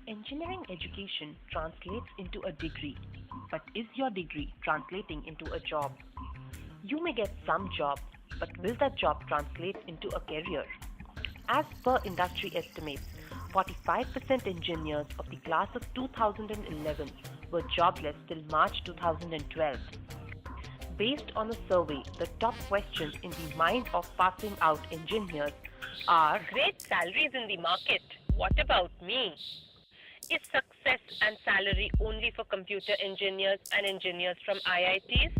Engineering education translates into a degree, but is your degree translating into a job? You may get some job, but will that job translate into a career? As per industry estimates, 45% engineers of the class of 2011 were jobless till March 2012. Based on a survey, the top questions in the mind of passing out engineers are: great salaries in the market. What about me? Is success and salary only for computer engineers and engineers from IITs?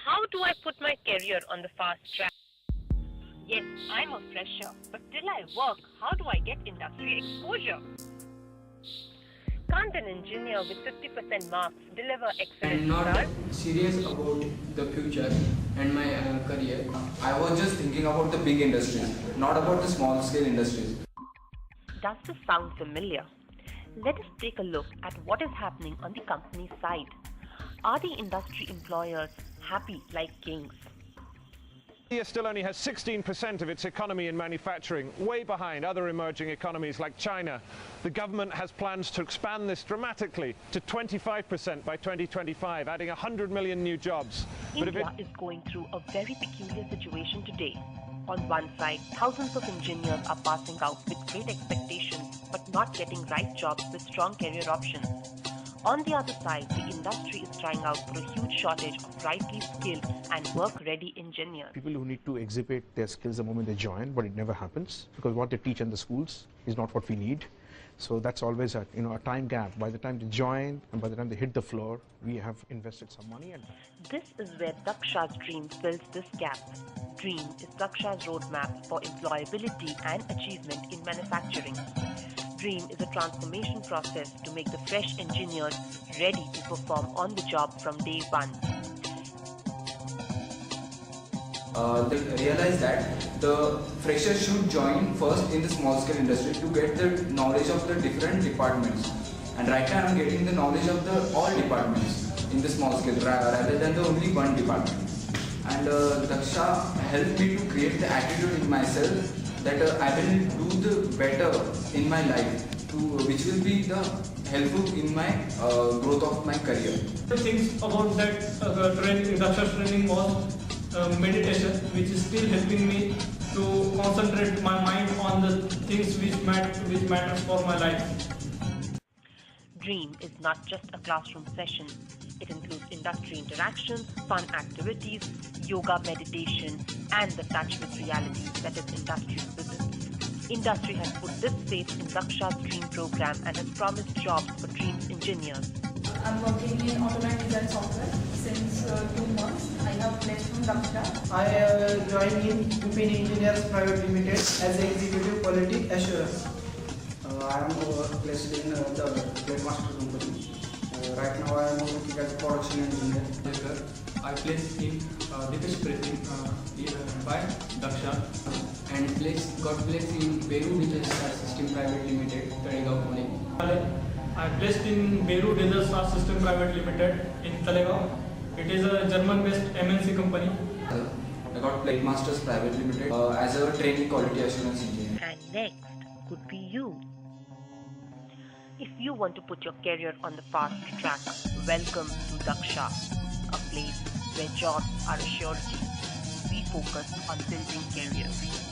How do I put my career on the fast track? Yes, I'm a fresher, but till I work, how do I get industry exposure? Can't an engineer with 50% marks deliver excellent And not results? serious about the future and my career. I was just thinking about the big industries, not about the small scale industries. Does this sound familiar? Let us take a look at what is happening on the company side. Are the industry employers happy like kings? India still only has 16% of its economy in manufacturing, way behind other emerging economies like China. The government has plans to expand this dramatically to 25% by 2025, adding 100 million new jobs. India is going through a very peculiar situation today. On one side, thousands of engineers are passing out with great expectations but not getting right jobs with strong career options. On the other side, the industry is crying out for a huge shortage of rightly skilled and work-ready engineers. People who need to exhibit their skills the moment they join, but it never happens because what they teach in the schools is not what we need. So that's always a time gap. By the time they join and by the time they hit the floor, we have invested some money. And this is where Daksha's Dream fills this gap. Dream is Daksha's roadmap for employability and achievement in manufacturing. Dream is a transformation process to make the fresh engineers ready to perform on the job from day one. They realize that the freshers should join first in the small scale industry to get the knowledge of the different departments. And right now I'm getting the knowledge of the all departments in the small scale rather than the only one department. And Daksha helped me to create the attitude in myself that I will do the better in my life, which will be the helpful in my growth of my career. The things about that Daksha's training was meditation, which is still helping me to concentrate my mind on the things which matters for my life. Dream is not just a classroom session. It includes industry interactions, fun activities, yoga, meditation, and the touch with reality that is industry visits. Industry has put this faith in Daksha's Dream program and has promised jobs for Dream's engineers. I'm working in automatic design software since 2 months. I have placed from Daksha. I joined in Upin Engineers Private Limited as Executive Quality Assurance. I am placed in the Blade Master company. Right now I am working as production engineer. I placed in defense pressing by Daksha And got placed in Beru Digital Star System Private Limited, Talegaon, Pune. I placed in Beru Digital Star System Private Limited in Talegaon. It is a German-based MNC company. I got Blade Masters Private Limited as a trainee quality assurance engineer. And next could be you. If you want to put your career on the fast track, welcome to Daksha, a place where jobs are a surety. We focus on building careers.